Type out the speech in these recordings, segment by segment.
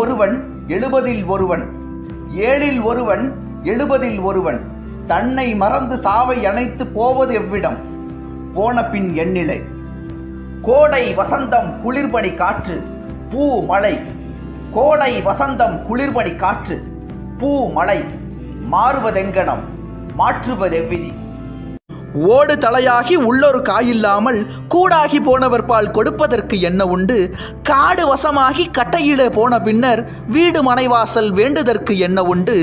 ஒருவன் 70 ஒருவன், 7 ஒருவன் 70 ஒருவன், தன்னை மறந்து சாவை அணைத்து போவது எவ்விடம், போன பின் எண்ணிலை. கோடை வசந்தம் குளிர்பனி காற்று பூ மழை, கோடை வசந்தம் குளிர்பனி காற்று பூ மழை, மாறுவதெங்கனம் மாற்றுவதெவ்விதி. ஓடு தலையாகி உள்ளொரு காயில்லாமல் கூடாகி போனவர் பால் கொடுப்பதற்கு என்ன உண்டு, காடு வசமாகி கட்டையிலே போன பின்னர் வீடு மனைவாசல் வேண்டுதற்கு என்ன உண்டு,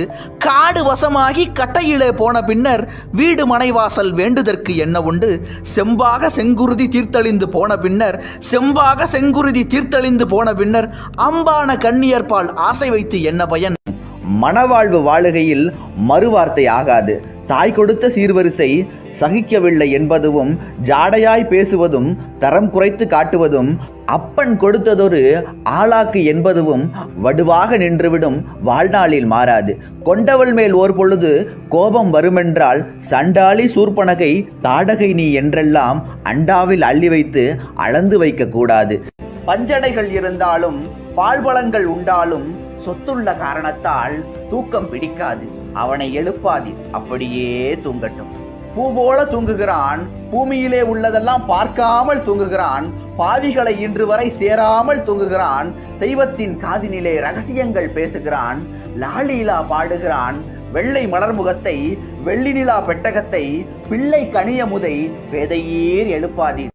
காடு வசமாகி கட்டையிலே போன பின்னர் வீடு மனைவாசல் வேண்டுதற்கு என்ன உண்டு, செம்பாக செங்குருதி தீர்த்தளிந்து போன பின்னர் செம்பாக செங்குருதி தீர்த்தளிந்து போன பின்னர் அம்பான கண்ணியர் பால் ஆசை வைத்து என்ன பயன். மணவாழ்வு வாழுகையில் மறுவார்த்தை ஆகாது. தாய் கொடுத்த சீர்வரிசை சகிக்கவில்லை என்பதும், ஜாடையாய் பேசுவதும், தரம் குறைத்து காட்டுவதும், அப்பன் கொடுத்ததொரு ஆளாக்கு என்பதும் வடுவாக நின்றுவிடும் வாழ்நாளில் மாறாது. கொண்டவள் மேல் ஓர் பொழுது கோபம் வருமென்றால் சண்டாளி சூர்பனகை தாடகை நீ என்றெல்லாம் அண்டாவில் அள்ளி வைத்து அளந்து வைக்க கூடாது. பஞ்சடைகள் இருந்தாலும் பால்பலங்கள் உண்டாலும் சொத்துள்ள காரணத்தால் தூக்கம் பிடிக்காது. அவனை எழுப்பாதீர், அப்படியே தூங்கட்டும். பூ போல தூங்குகிறான், பூமியிலே உள்ளதெல்லாம் பார்க்காமல் தூங்குகிறான். பாவிகளை இன்று வரை சேராமல் தூங்குகிறான். தெய்வத்தின் காதினிலே ரகசியங்கள் பேசுகிறான். லாலீலா பாடுகிறான். வெள்ளை மலர்முகத்தை, வெள்ளி நிலா பெட்டகத்தை, பிள்ளை கனியமுதை பேதையீர் எழுப்பாதீர்.